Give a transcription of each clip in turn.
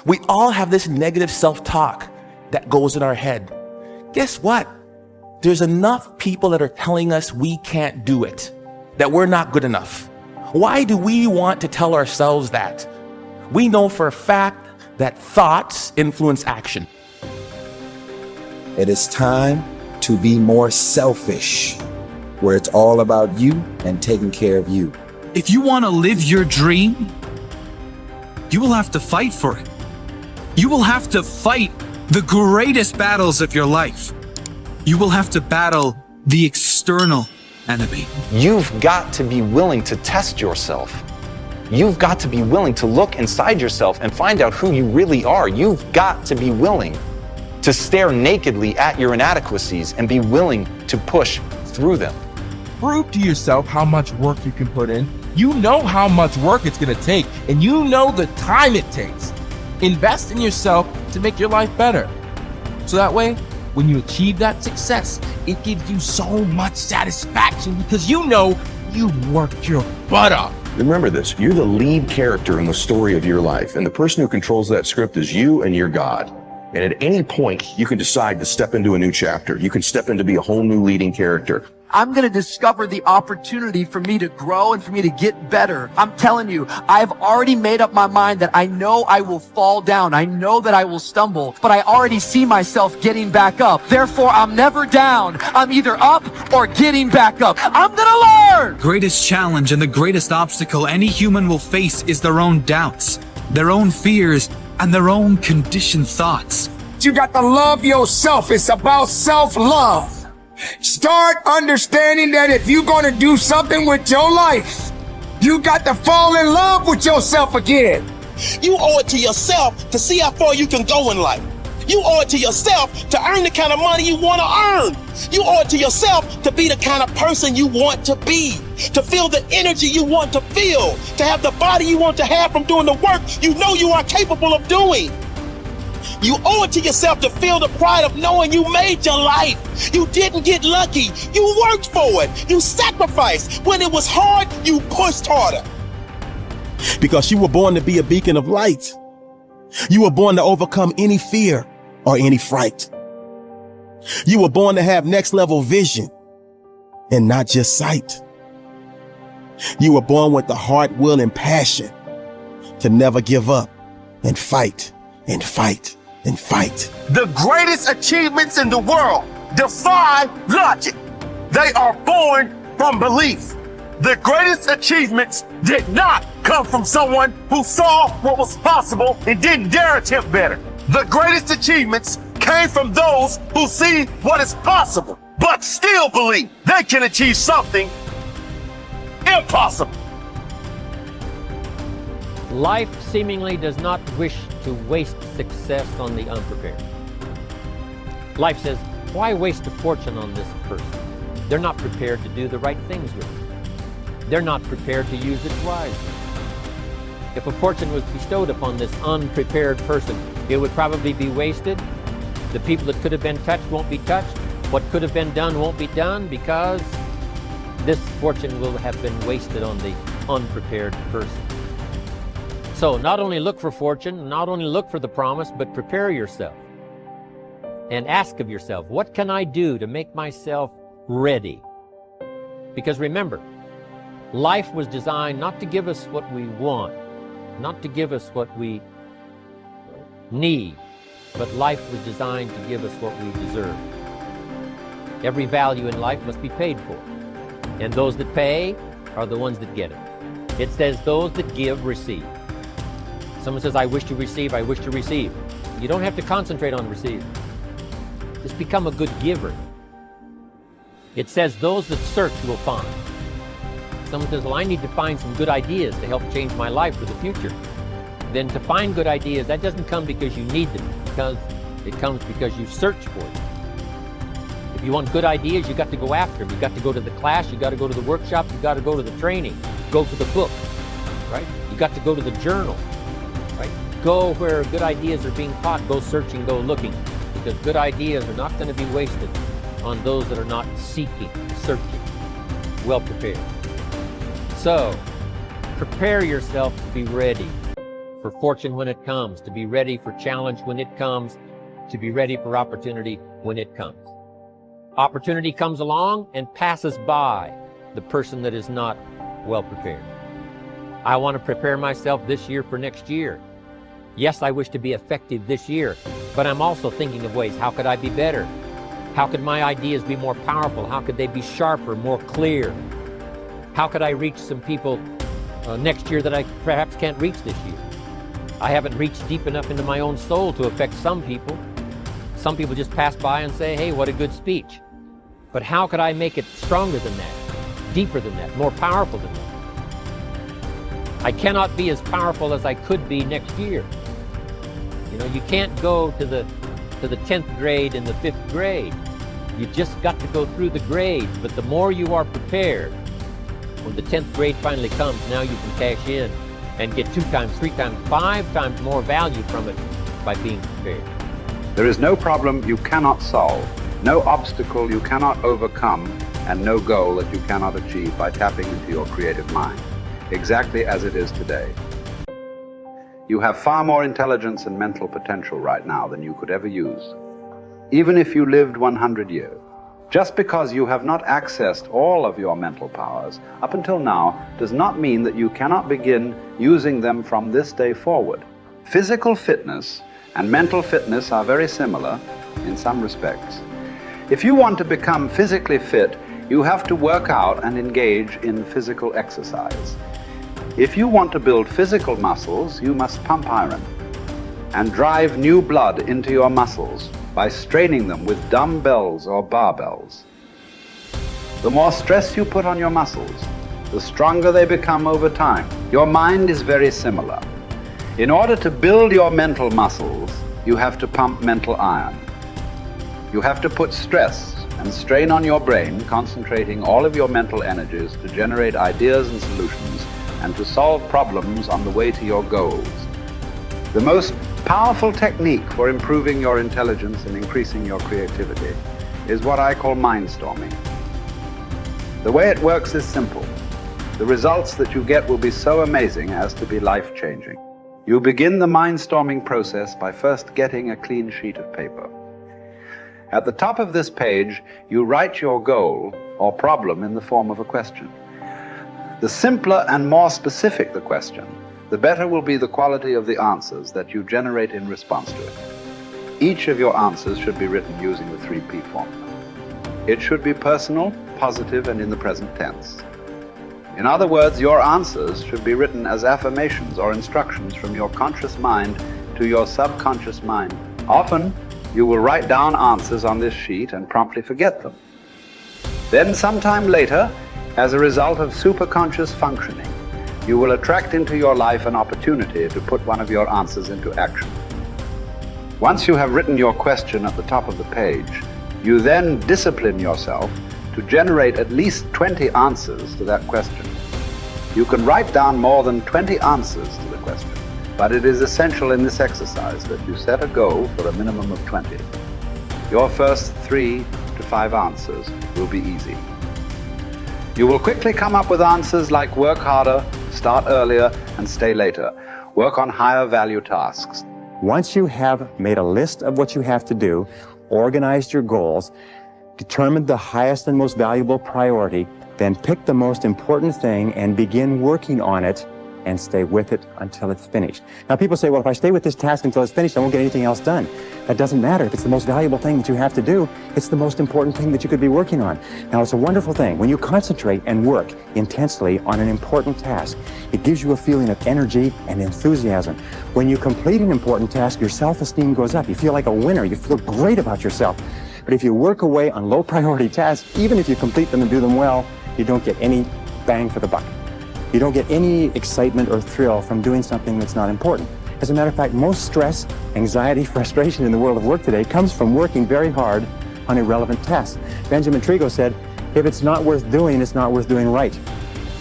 We all have this negative self-talk that goes in our head. Guess what? There's enough people that are telling us we can't do it, that we're not good enough. Why do we want to tell ourselves that? We know for a fact that thoughts influence action. It is time to be more selfish, where it's all about you and taking care of you. If you want to live your dream, you will have to fight for it. You will have to fight the greatest battles of your life. You will have to battle the external enemy. You've got to be willing to test yourself. You've got to be willing to look inside yourself and find out who you really are. You've got to be willing to stare nakedly at your inadequacies and be willing to push through them. Prove to yourself how much work you can put in. You know how much work it's going to take, and you know the time it takes. Invest in yourself to make your life better. So that way, when you achieve that success, it gives you so much satisfaction because you know you worked your butt off. Remember this, you're the lead character in the story of your life, and the person who controls that script is you and your God. And at any point, you can decide to step into a new chapter. You can step in to be a whole new leading character. I'm going to discover the opportunity for me to grow and for me to get better. I'm telling you, I've already made up my mind that I know I will fall down. I know that I will stumble, but I already see myself getting back up. Therefore, I'm never down. I'm either up or getting back up. I'm going to learn. Greatest challenge and the greatest obstacle any human will face is their own doubts, their own fears, and their own conditioned thoughts. You got to love yourself. It's about self-love. Start understanding that if you're going to do something with your life, you got to fall in love with yourself again. You owe it to yourself to see how far you can go in life. You owe it to yourself to earn the kind of money you want to earn. You owe it to yourself to be the kind of person you want to be, to feel the energy you want to feel, to have the body you want to have from doing the work you know you are capable of doing. You owe it to yourself to feel the pride of knowing you made your life. You didn't get lucky. You worked for it. You sacrificed. When it was hard, you pushed harder. Because you were born to be a beacon of light. You were born to overcome any fear or any fright. You were born to have next level vision and not just sight. You were born with the heart, will, and passion to never give up and fight and fight and fight. The greatest achievements in the world defy logic. They are born from belief. The greatest achievements did not come from someone who saw what was possible and didn't dare attempt better. The greatest achievements came from those who see what is possible, but still believe they can achieve something impossible. Life seemingly does not wish to waste success on the unprepared. Life says, why waste a fortune on this person? They're not prepared to do the right things with it. They're not prepared to use it wisely. If a fortune was bestowed upon this unprepared person, it would probably be wasted. The people that could have been touched won't be touched. What could have been done won't be done because this fortune will have been wasted on the unprepared person. So not only look for fortune, not only look for the promise, but prepare yourself and ask of yourself, what can I do to make myself ready? Because remember, life was designed not to give us what we want, not to give us what we need, but life was designed to give us what we deserve. Every value in life must be paid for, and those that pay are the ones that get it. It says those that give receive. Someone says, I wish to receive, I wish to receive. You don't have to concentrate on receive. Just become a good giver. It says those that search will find. Someone says, well, I need to find some good ideas to help change my life for the future. Then to find good ideas, that doesn't come because you need them, because it comes because you search for them. If you want good ideas, you got to go after them. You got to go to the class, you got to go to the workshop, you got to go to the training, go to the book, right? You got to go to the journal. Right? Go where good ideas are being taught, go searching, go looking, because good ideas are not going to be wasted on those that are not seeking, searching, well prepared. So, prepare yourself to be ready for fortune when it comes, to be ready for challenge when it comes, to be ready for opportunity when it comes. Opportunity comes along and passes by the person that is not well prepared. I want to prepare myself this year for next year. Yes, I wish to be effective this year, but I'm also thinking of ways, how could I be better? How could my ideas be more powerful? How could they be sharper, more clear? How could I reach some people next year that I perhaps can't reach this year? I haven't reached deep enough into my own soul to affect some people. Some people just pass by and say, hey, what a good speech. But how could I make it stronger than that, deeper than that, more powerful than that? I cannot be as powerful as I could be next year. You know, you can't go to the 10th grade in the 5th grade. You just got to go through the grades, but the more you are prepared, when the 10th grade finally comes, now you can cash in and get 2 times, 3 times, 5 times more value from it by being prepared. There is no problem you cannot solve, no obstacle you cannot overcome, and no goal that you cannot achieve by tapping into your creative mind, exactly as it is today. You have far more intelligence and mental potential right now than you could ever use, even if you lived 100 years. Just because you have not accessed all of your mental powers up until now does not mean that you cannot begin using them from this day forward. Physical fitness and mental fitness are very similar in some respects. If you want to become physically fit, you have to work out and engage in physical exercise. If you want to build physical muscles, you must pump iron and drive new blood into your muscles by straining them with dumbbells or barbells. The more stress you put on your muscles, the stronger they become over time. Your mind is very similar. In order to build your mental muscles, you have to pump mental iron. You have to put stress and strain on your brain, concentrating all of your mental energies to generate ideas and solutions and to solve problems on the way to your goals. The most powerful technique for improving your intelligence and increasing your creativity is what I call mindstorming. The way it works is simple. The results that you get will be so amazing as to be life-changing. You begin the mindstorming process by first getting a clean sheet of paper. At the top of this page, you write your goal or problem in the form of a question. The simpler and more specific the question, the better will be the quality of the answers that you generate in response to it. Each of your answers should be written using the 3P formula. It should be personal, positive, and in the present tense. In other words, your answers should be written as affirmations or instructions from your conscious mind to your subconscious mind. Often, you will write down answers on this sheet and promptly forget them. Then sometime later, as a result of superconscious functioning, you will attract into your life an opportunity to put one of your answers into action. Once you have written your question at the top of the page, you then discipline yourself to generate at least 20 answers to that question. You can write down more than 20 answers to the question, but it is essential in this exercise that you set a goal for a minimum of 20. Your first 3 to 5 answers will be easy. You will quickly come up with answers like work harder, start earlier, and stay later. Work on higher value tasks. Once you have made a list of what you have to do, organized your goals, determined the highest and most valuable priority, then pick the most important thing and begin working on it and stay with it until it's finished. Now people say, well, if I stay with this task until it's finished, I won't get anything else done. That doesn't matter. If it's the most valuable thing that you have to do, it's the most important thing that you could be working on. Now it's a wonderful thing. When you concentrate and work intensely on an important task, it gives you a feeling of energy and enthusiasm. When you complete an important task, your self-esteem goes up. You feel like a winner. You feel great about yourself. But if you work away on low priority tasks, even if you complete them and do them well, you don't get any bang for the buck. You don't get any excitement or thrill from doing something that's not important. As a matter of fact, most stress, anxiety, frustration in the world of work today comes from working very hard on irrelevant tasks. Benjamin Trigo said, if it's not worth doing, it's not worth doing right.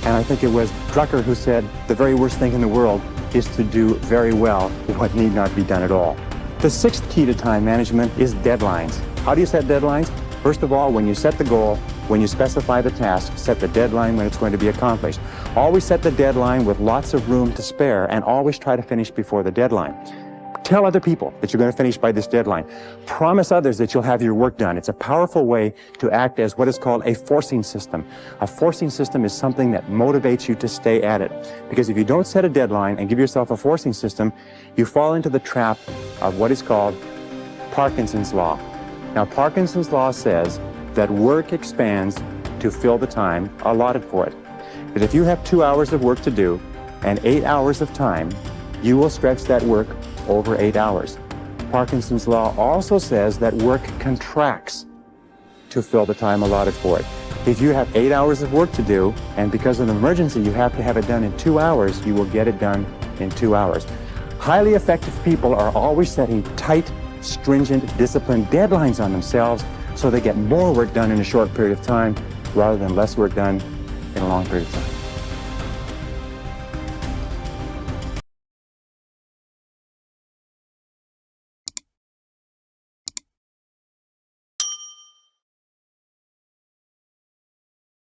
And I think it was Drucker who said, the very worst thing in the world is to do very well what need not be done at all. The 6th key to time management is deadlines. How do you set deadlines? First of all, when you set the goal, When you specify the task, set the deadline when it's going to be accomplished. Always set the deadline with lots of room to spare, and always try to finish before the deadline. Tell other people that you're going to finish by this deadline. Promise others that you'll have your work done. It's a powerful way to act as what is called a forcing system. A forcing system is something that motivates you to stay at it. Because if you don't set a deadline and give yourself a forcing system, you fall into the trap of what is called Parkinson's law. Now, Parkinson's law says that work expands to fill the time allotted for it. That if you have 2 hours of work to do and 8 hours of time, you will stretch that work over 8 hours. Parkinson's law also says that work contracts to fill the time allotted for it. If you have 8 hours of work to do, and because of an emergency you have to have it done in 2 hours, you will get it done in 2 hours. Highly effective people are always setting tight, stringent, disciplined deadlines on themselves so they get more work done in a short period of time rather than less work done in a long period of time.